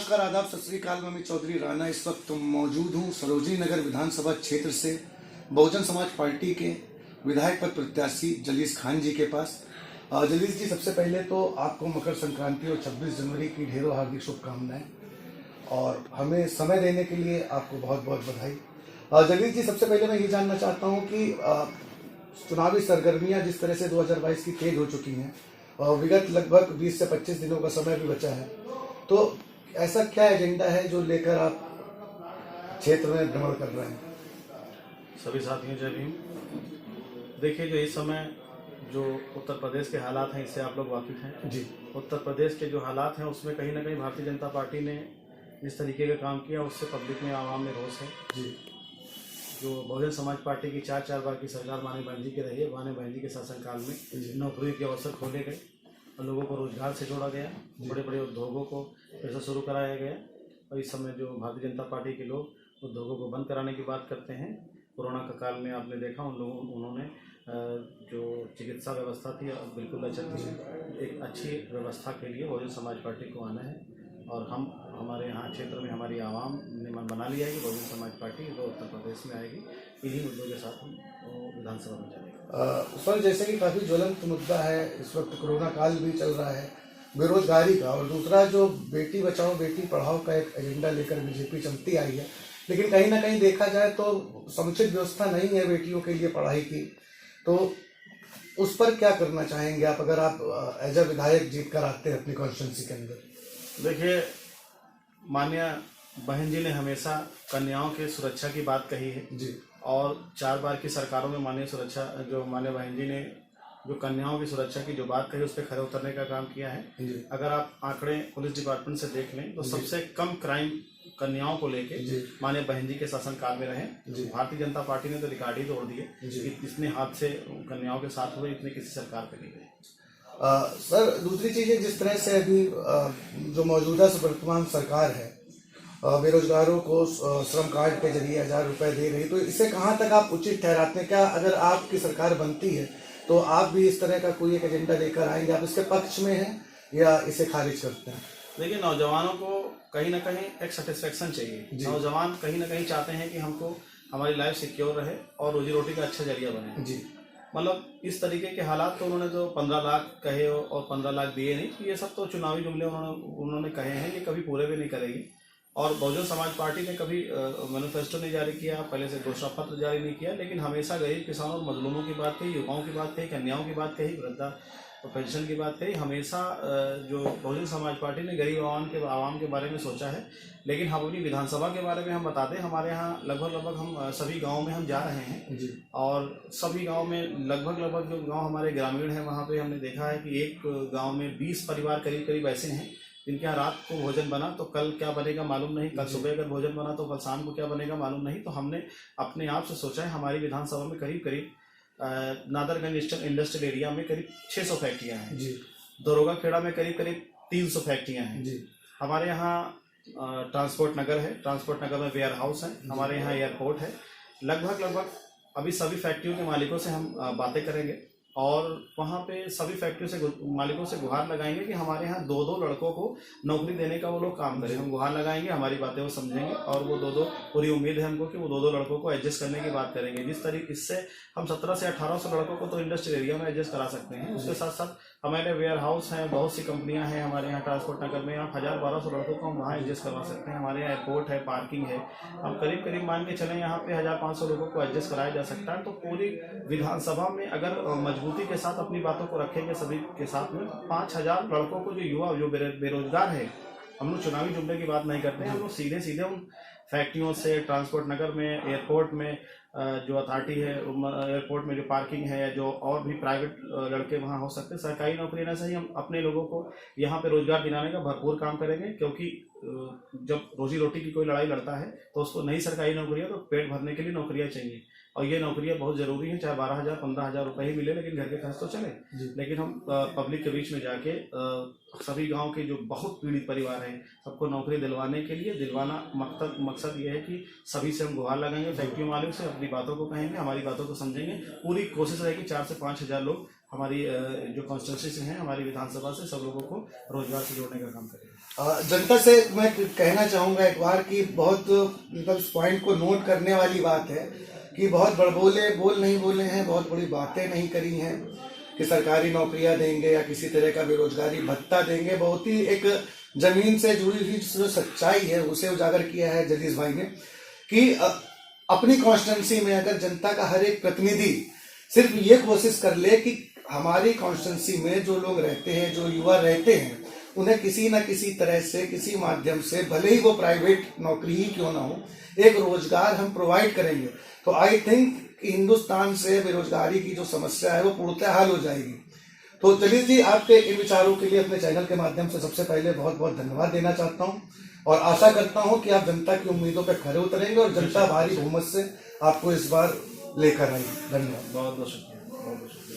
नमस्कार, आदाब, सत श्री अकाल। मैं अमित चौधरी राणा इस वक्त मौजूद हूँ सरोजनी नगर विधानसभा क्षेत्र से बहुजन समाज पार्टी के विधायक पद प्रत्याशी जलीस खान जी के पास। जलीस जी, सबसे पहले तो आपको मकर संक्रांति और 26 जनवरी की ढेरों हार्दिक शुभकामनाएं और हमें समय देने के लिए आपको बहुत बहुत बधाई। जलीस जी, सबसे पहले मैं ये जानना चाहता हूँ कि चुनावी सरगर्मियाँ जिस तरह से 2022 की तेज हो चुकी हैं और विगत लगभग 20 से 25 दिनों का समय भी बचा है, तो ऐसा क्या एजेंडा है जो लेकर आप क्षेत्र में भ्रमण कर रहे हैं? सभी साथियों जय भीम। देखिए, जो इस समय जो उत्तर प्रदेश के हालात हैं, इससे आप लोग वाकिफ हैं जी। उत्तर प्रदेश के जो हालात हैं उसमें कहीं ना कहीं भारतीय जनता पार्टी ने जिस तरीके का काम किया उससे पब्लिक में, आवाम में रोष है। जी। जो बहुजन समाज पार्टी की चार बार की सरकार माने बहन जी की रही है, माने बहन जी के शासनकाल में नौकरी के अवसर खोले गए और लोगों को रोजगार से जोड़ा गया, बड़े बड़े उद्योगों को फिर से शुरू कराया गया। और इस समय जो भारतीय जनता पार्टी के लोग उद्योगों को बंद कराने की बात करते हैं। कोरोना का काल में आपने देखा उन्होंने जो चिकित्सा व्यवस्था थी बिल्कुल अचल थी। एक अच्छी व्यवस्था के लिए बहुजन समाज पार्टी को आना है और हम हमारे यहाँ क्षेत्र में हमारी आवाम ने मन बना लिया है कि बहुजन समाज पार्टी जो उत्तर प्रदेश में आएगी, इन्हीं मुद्दों के साथ हम विधानसभा में जाएंगे। सर, जैसे कि काफ़ी ज्वलंत मुद्दा है इस वक्त, कोरोना काल भी चल रहा है, बेरोजगारी का, और दूसरा जो बेटी बचाओ बेटी पढ़ाओ का एक एजेंडा लेकर बीजेपी चलती आई है, लेकिन कहीं ना कहीं देखा जाए तो समुचित व्यवस्था नहीं है बेटियों के लिए पढ़ाई की। तो उस पर क्या करना चाहेंगे आप, अगर आप एज अ विधायक जीत कर आते हैं अपनी कॉन्स्टिट्यूंसी के अंदर? देखिए, माननीय बहन जी ने हमेशा कन्याओं की सुरक्षा की बात कही है जी। और 4 बार की सरकारों में माननीय बहन जी ने जो कन्याओं की सुरक्षा की जो बात कही उस पर खरे उतरने का काम किया है। अगर आप आंकड़े पुलिस डिपार्टमेंट से देख लें तो सबसे कम क्राइम कन्याओं को लेके माननीय बहन जी के शासनकाल में रहे। भारतीय जनता पार्टी ने तो रिकॉर्ड ही तोड़ दिए कि इतने हादसे कन्याओं के साथ हुए, इतने किसी सरकार पे नहीं हुए। सर, दूसरी चीज़ है, जिस तरह से अभी जो मौजूदा वर्तमान सरकार है बेरोजगारों को श्रम कार्ड के जरिए 1000 रुपए दे रही, तो इसे कहाँ तक आप उचित ठहराते हैं? क्या अगर आपकी सरकार बनती है तो आप भी इस तरह का कोई एक एजेंडा लेकर आएंगे? आप इसके पक्ष में हैं या इसे खारिज करते हैं? देखिए, नौजवानों को कहीं ना कहीं एक सेटिस्फेक्शन चाहिए। नौजवान कहीं ना कहीं चाहते हैं कि हमको हमारी लाइफ सिक्योर रहे और रोजी रोटी का अच्छा जरिया बने। जी। मतलब इस तरीके के हालात तो उन्होंने जो 15 लाख कहे और 15 लाख दिए नहीं, ये सब तो चुनावी जुमले उन्होंने कहे हैं, ये कभी पूरे भी नहीं करेगी। और बहुजन समाज पार्टी ने कभी मैनिफेस्टो नहीं जारी किया, पहले से घोषणा पत्र जारी नहीं किया, लेकिन हमेशा गरीब किसानों और मजलूमों की बात कही, युवाओं की बात कही, कन्याओं की बात कही, वृद्धा पेंशन की बात कही। हमेशा जो बहुजन समाज पार्टी ने गरीब आवाम के बारे में सोचा है। लेकिन हम अपनी विधानसभा के बारे में हम बता दें, हमारे यहाँ लगभग हम सभी गाँव में हम जा रहे हैं और सभी गाँव में लगभग जो गाँव हमारे ग्रामीण हैं वहाँ पे हमने देखा है कि एक गाँव में 20 परिवार करीब ऐसे हैं जिनके यहाँ रात को भोजन बना तो कल क्या बनेगा मालूम नहीं, कल सुबह अगर भोजन बना तो कल शाम को क्या बनेगा मालूम नहीं। तो हमने अपने आप से सोचा है, हमारी विधानसभा में करीब नादरगंज इंडस्ट्रियल एरिया में करीब 600 फैक्ट्रियाँ हैं। दरोगा खेड़ा में करीब 300 फैक्ट्रियाँ हैं। हमारे यहाँ ट्रांसपोर्ट नगर है, ट्रांसपोर्ट नगर में वेयर हाउस है, हमारे यहाँ एयरपोर्ट है। लगभग अभी सभी फैक्ट्रियों के मालिकों से हम बातें करेंगे और वहाँ पे सभी फैक्ट्रियों से मालिकों से गुहार लगाएंगे कि हमारे यहाँ 2 लड़कों को नौकरी देने का वो लोग काम करें। हम गुहार लगाएंगे, हमारी बातें वो समझेंगे और वो 2 पूरी उम्मीद है हमको कि वो 2 लड़कों को एडजस्ट करने की बात करेंगे। जिस तरीके इससे हम 1700 से 1800 लड़कों को तो इंडस्ट्रियल एरिया में एडजस्ट करा सकते हैं। उसके साथ साथ हमारे वेयर हाउस हैं, बहुत सी कंपनियां हैं हमारे यहाँ ट्रांसपोर्ट नगर में, आप 1000-1200 लड़कों को हम वहाँ एडजस्ट करवा सकते हैं। हमारे यहाँ एयरपोर्ट है, पार्किंग है, हम करीब मान के चलें यहाँ पे 1500 लोगों को एडजस्ट कराया जा सकता है। तो पूरी विधानसभा में अगर मजबूती के साथ अपनी बातों को रखेंगे सभी के साथ में, 5000 लड़कों को जो युवा जो बेरोजगार है, हम लोग चुनावी जुमले की बात नहीं करते हैं, हम लोग सीधे उन फैक्ट्रियों से, ट्रांसपोर्ट नगर में, एयरपोर्ट में जो अथॉरिटी है, एयरपोर्ट में जो पार्किंग है, जो और भी प्राइवेट लड़के वहाँ हो सकते हैं, सरकारी नौकरी ना सही, हम अपने लोगों को यहाँ पे रोजगार दिलाने का भरपूर काम करेंगे। क्योंकि जब रोजी रोटी की कोई लड़ाई लड़ता है तो उसको नई सरकारी नौकरियाँ, तो पेट भरने के लिए नौकरियाँ चाहिए और ये नौकरियाँ बहुत ज़रूरी हैं। चाहे 12,000-15,000 रुपये ही मिले, लेकिन घर के खर्च तो चले। लेकिन हम पब्लिक के बीच में जाके सभी गांव के जो बहुत पीड़ित परिवार हैं सबको नौकरी दिलवाने के लिए मकसद ये है कि सभी से हम गुहार लगाएंगे, फैक्ट्री मालिक से अपनी बातों को कहेंगे, हमारी बातों को समझेंगे। पूरी कोशिश रहेगी 4 से 5,000 लोग हमारी जो कॉन्स्टिट्यूंसी से हैं, हमारी विधानसभा से, सब लोगों को रोजगार से जोड़ने का काम करेंगे। जनता से मैं कहना चाहूंगा एक बार कि बहुत मतलब इस पॉइंट को नोट करने वाली बात है कि बहुत बड़बोले बोल नहीं बोले हैं, बहुत बड़ी बातें नहीं करी हैं कि सरकारी नौकरियां देंगे या किसी तरह का बेरोजगारी भत्ता देंगे। बहुत ही एक जमीन से जुड़ी हुई जो सच्चाई है उसे उजागर किया है जलीस भाई ने कि अपनी कॉन्स्टिट्यूंसी में अगर जनता का हर एक प्रतिनिधि सिर्फ ये कोशिश कर ले कि हमारी कॉन्स्टिट्यूंसी में जो लोग रहते हैं, जो युवा रहते हैं, उन्हें किसी न किसी तरह से, किसी माध्यम से, भले ही वो प्राइवेट नौकरी ही क्यों ना हो, एक रोजगार हम प्रोवाइड करेंगे तो आई थिंक कि हिंदुस्तान से बेरोजगारी की जो समस्या है वो पूर्णतः हल हो जाएगी। तो जलीस जी, आपके इन विचारों के लिए अपने चैनल के माध्यम से सबसे पहले बहुत बहुत धन्यवाद देना चाहता हूं और आशा करता हूं कि आप जनता की उम्मीदों पर खरे उतरेंगे और जनता भारी बहुमत से आपको इस बार लेकर आएगी। धन्यवाद। बहुत बहुत शुक्रिया।